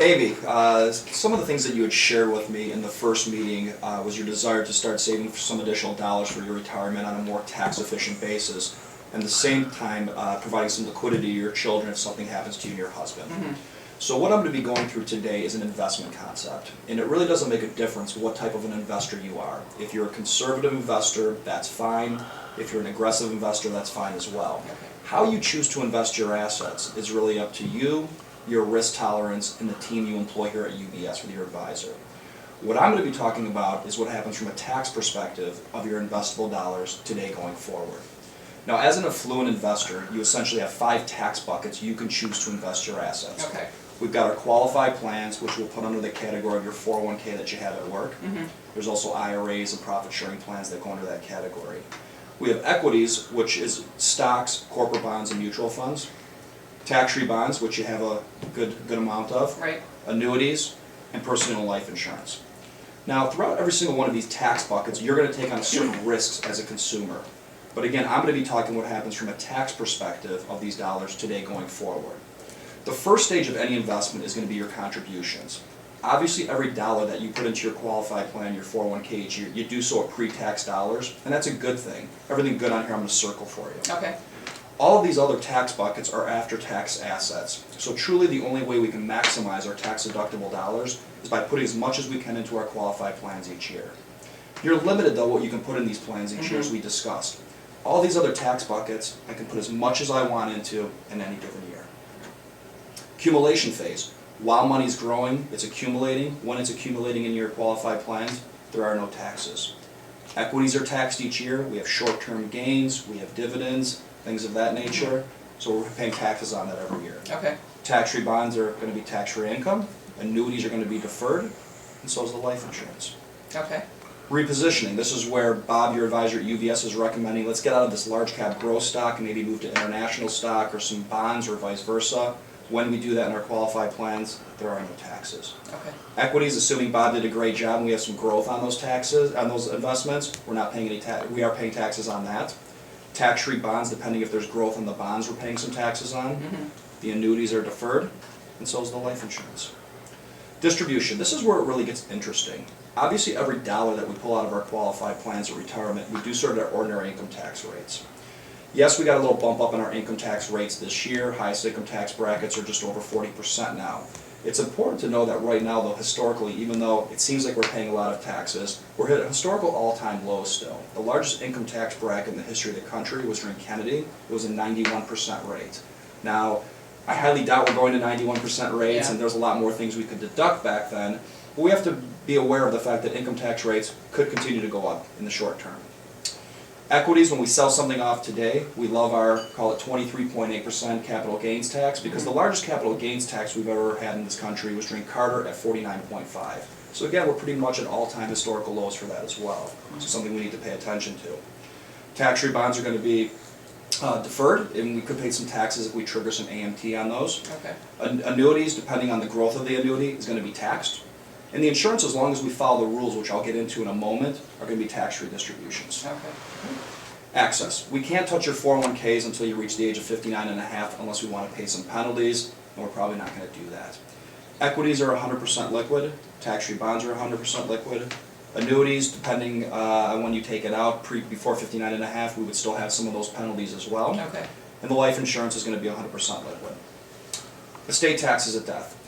Amy, some of the things that you had shared with me in the first meeting was your desire to start saving for some additional dollars for your retirement on a more tax-efficient basis, and at the same time providing some liquidity to your children if something happens to you and your husband. Mm-hmm. So what I'm going to be going through today is an investment concept, and it really doesn't make a difference what type of an investor you are. If you're a conservative investor, that's fine. If you're an aggressive investor, that's fine as well. Okay. How you choose to invest your assets is really up to you, your risk tolerance, and the team you employ here at UBS with your advisor. What I'm going to be talking about is what happens from a tax perspective of your investable dollars today going forward. Now, as an affluent investor, you essentially have 5 tax buckets you can choose to invest your assets. Okay. We've got our qualified plans, which we'll put under the category of your 401k that you have at work. Mm-hmm. There's also IRAs and profit sharing plans that go under that category. We have equities, which is stocks, corporate bonds, and mutual funds. Tax-free bonds, which you have a good amount of. Right. Annuities, and personal life insurance. Now, throughout every single one of these tax buckets, you're going to take on certain risks as a consumer. But again, I'm going to be talking what happens from a tax perspective of these dollars today going forward. The first stage of any investment is going to be your contributions. Obviously, every dollar that you put into your qualified plan, your 401k each year, you do so at pre-tax dollars, and that's a good thing. Everything good on here I'm going to circle for you. Okay. All of these other tax buckets are after-tax assets. So truly the only way we can maximize our tax-deductible dollars is by putting as much as we can into our qualified plans each year. You're limited, though, what you can put in these plans each year, as we discussed. All these other tax buckets, I can put as much as I want into in any given year. Accumulation phase. While money's growing, it's accumulating. When it's accumulating in your qualified plans, there are no taxes. Equities are taxed each year. We have short-term gains, we have dividends, things of that nature. So we're paying taxes on that every year. Okay. Tax-free bonds are going to be tax-free income. Annuities are going to be deferred, and so is the life insurance. Okay. Repositioning. This is where Bob, your advisor at UBS, is recommending let's get out of this large cap growth stock and maybe move to international stock or some bonds or vice versa. When we do that in our qualified plans, there are no taxes. Okay. Equities, assuming Bob did a great job and we have some growth on those taxes, on those investments, we're not paying any tax. We are paying taxes on that. Tax-free bonds, depending if there's growth in the bonds, we're paying some taxes on. Mm-hmm. The annuities are deferred, and so is the life insurance. Distribution. This is where it really gets interesting. Obviously, every dollar that we pull out of our qualified plans at retirement, we do so at our ordinary income tax rates. Yes, we got a little bump up in our income tax rates this year. Highest income tax brackets are just over 40% now. It's important to know that right now, though, historically, even though it seems like we're paying a lot of taxes, we're at historical all-time lows still. The largest income tax bracket in the history of the country was during Kennedy. It was a 91% rate. Now, I highly doubt we're going to 91% rates, Yeah. and there's a lot more things we could deduct back then. But we have to be aware of the fact that income tax rates could continue to go up in the short term. Equities, when we sell something off today, we love our, call it 23.8% capital gains tax, because the largest capital gains tax we've ever had in this country was during Carter at 49.5. So again, we're pretty much at all-time historical lows for that as well. So something we need to pay attention to. Tax-free bonds are going to be deferred, and we could pay some taxes if we trigger some AMT on those. Okay. Annuities, depending on the growth of the annuity, is going to be taxed. And the insurance, as long as we follow the rules, which I'll get into in a moment, are going to be tax-free distributions. Okay. Access. We can't touch your 401ks until you reach the age of 59 and a half unless we want to pay some penalties, and we're probably not going to do that. Equities are 100% liquid. Tax-free bonds are 100% liquid. Annuities, depending on when you take it out, before 59 and a half, we would still have some of those penalties as well. Okay. And the life insurance is going to be 100% liquid. Estate taxes at death.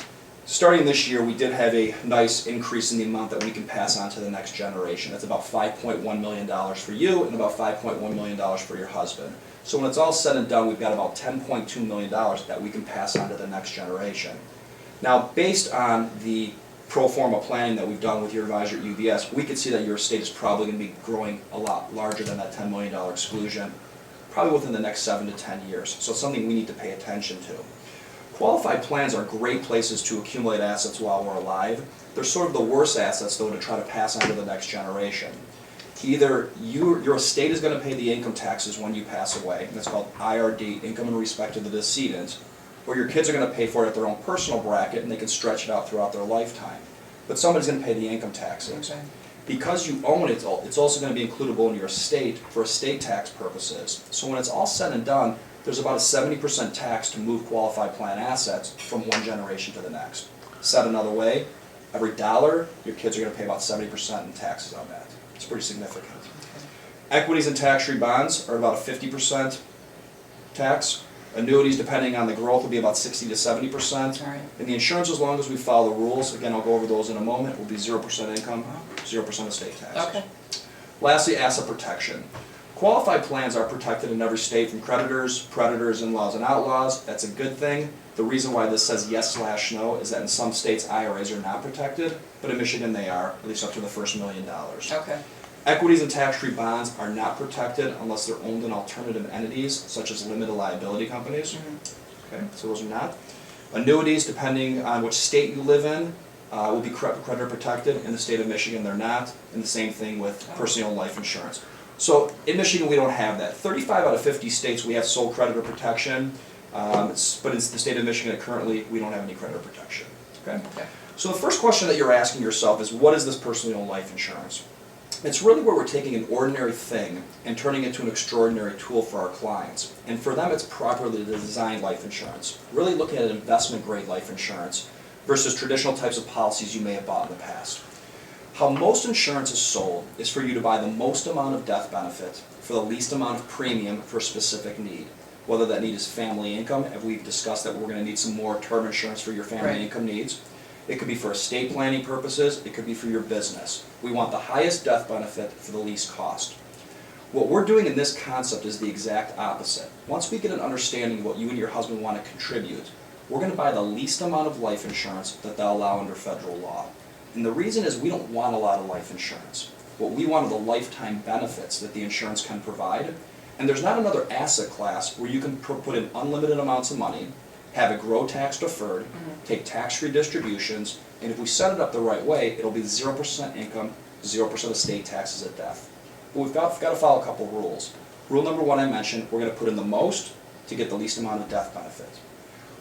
Starting this year, we did have a nice increase in the amount that we can pass on to the next generation. That's about $5.1 million for you and about $5.1 million for your husband. So when it's all said and done, we've got about $10.2 million that we can pass on to the next generation. Now, based on the pro forma planning that we've done with your advisor at UBS, we could see that your estate is probably going to be growing a lot larger than that $10 million exclusion, probably within the next 7 to 10 years. So it's something we need to pay attention to. Qualified plans are great places to accumulate assets while we're alive. They're sort of the worst assets, though, to try to pass on to the next generation. Either your estate is going to pay the income taxes when you pass away, and that's called IRD, income in respect to the decedent, or your kids are going to pay for it at their own personal bracket, and they can stretch it out throughout their lifetime. But somebody's going to pay the income taxes. Okay. Because you own it, it's also going to be includable in your estate for estate tax purposes. So when it's all said and done, there's about a 70% tax to move qualified plan assets from one generation to the next. Said another way, every dollar, your kids are going to pay about 70% in taxes on that. It's pretty significant. Equities and tax-free bonds are about a 50% tax. Annuities, depending on the growth, will be about 60 to 70%. Right. And the insurance, as long as we follow the rules, again, I'll go over those in a moment, will be 0% income, 0% estate taxes. Okay. Lastly, asset protection. Qualified plans are protected in every state from creditors, predators, in-laws, and outlaws. That's a good thing. The reason why this says yes/no is that in some states IRAs are not protected, but in Michigan they are, at least up to the first $1 million. Okay. Equities and tax-free bonds are not protected unless they're owned in alternative entities, such as limited liability companies. Okay, so those are not. Annuities, depending on which state you live in, will be creditor protected. In the state of Michigan, they're not. And the same thing with personal life insurance. So in Michigan, we don't have that. 35 out of 50 states, we have sole creditor protection. But in the state of Michigan, currently, we don't have any creditor protection. Okay? So the first question that you're asking yourself is, what is this personally owned life insurance? It's really where we're taking an ordinary thing and turning it into an extraordinary tool for our clients. And for them, it's properly designed life insurance. Really looking at investment-grade life insurance versus traditional types of policies you may have bought in the past. How most insurance is sold is for you to buy the most amount of death benefit for the least amount of premium for a specific need. Whether that need is family income, and we've discussed that we're going to need some more term insurance for your family income needs. It could be for estate planning purposes, it could be for your business. We want the highest death benefit for the least cost. What we're doing in this concept is the exact opposite. Once we get an understanding of what you and your husband want to contribute, we're going to buy the least amount of life insurance that they'll allow under federal law. And the reason is we don't want a lot of life insurance. What we want are the lifetime benefits that the insurance can provide. And there's not another asset class where you can put in unlimited amounts of money, have it grow tax deferred, take tax-free distributions, and if we set it up the right way, it'll be 0% income, 0% estate taxes at death. But we've got to follow a couple rules. Rule number one I mentioned, we're going to put in the most to get the least amount of death benefit.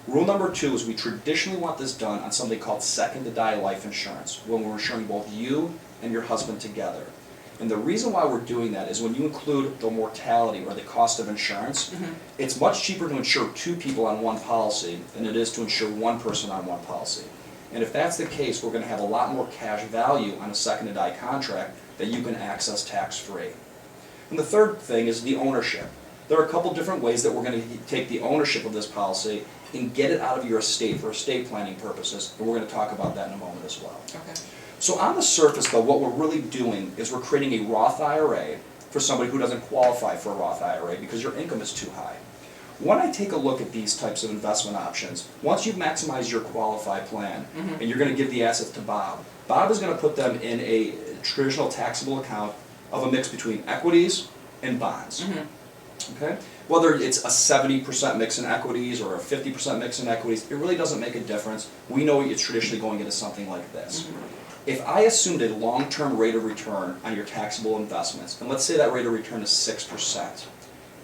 Rule number two is we traditionally want this done on something called second-to-die life insurance, when we're insuring both you and your husband together. And the reason why we're doing that is when you include the mortality or the cost of insurance, it's much cheaper to insure two people on one policy than it is to insure one person on one policy. And if that's the case, we're going to have a lot more cash value on a second-to-die contract that you can access tax-free. And the third thing is the ownership. There are a couple different ways that we're going to take the ownership of this policy and get it out of your estate for estate planning purposes, and we're going to talk about that in a moment as well. Okay. So on the surface, though, what we're really doing is we're creating a Roth IRA for somebody who doesn't qualify for a Roth IRA because your income is too high. When I take a look at these types of investment options, once you've maximized your qualified plan and you're going to give the assets to Bob, Bob is going to put them in a traditional taxable account of a mix between equities and bonds. Okay? Whether it's a 70% mix in equities or a 50% mix in equities, it really doesn't make a difference. We know it's traditionally going into something like this. If I assumed a long-term rate of return on your taxable investments, and let's say that rate of return is 6%,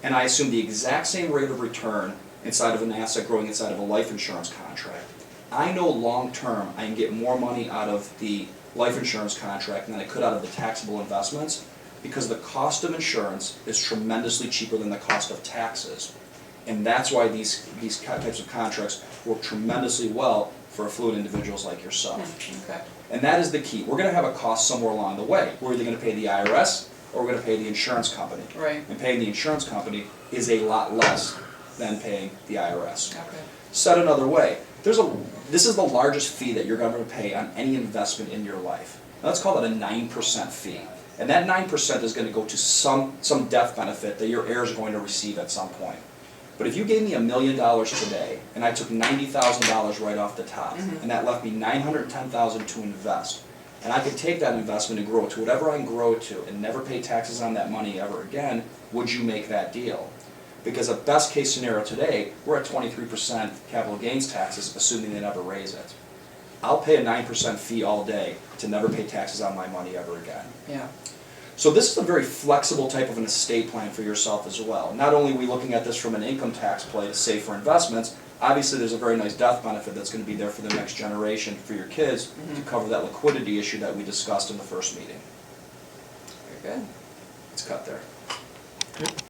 and I assume the exact same rate of return inside of an asset growing inside of a life insurance contract, I know long-term I can get more money out of the life insurance contract than I could out of the taxable investments, because the cost of insurance is tremendously cheaper than the cost of taxes. And that's why these types of contracts work tremendously well for affluent individuals like yourself. Okay. And that is the key. We're going to have a cost somewhere along the way. We're either going to pay the IRS or we're going to pay the insurance company. Right. And paying the insurance company is a lot less than paying the IRS. Okay. Said another way, this is the largest fee that you're going to pay on any investment in your life. Now, let's call it a 9% fee. And that 9% is going to go to some death benefit that your heirs are going to receive at some point. But if you gave me $1 million today, and I took $90,000 right off the top, and that left me $910,000 to invest, and I could take that investment and grow it to whatever I can grow it to, and never pay taxes on that money ever again, would you make that deal? Because a best case scenario today, we're at 23% capital gains taxes, assuming they never raise it. I'll pay a 9% fee all day to never pay taxes on my money ever again. Yeah. So this is a very flexible type of an estate plan for yourself as well. Not only are we looking at this from an income tax play to save for investments, obviously there's a very nice death benefit that's going to be there for the next generation for your kids to cover that liquidity issue that we discussed in the first meeting. Very good. It's cut there.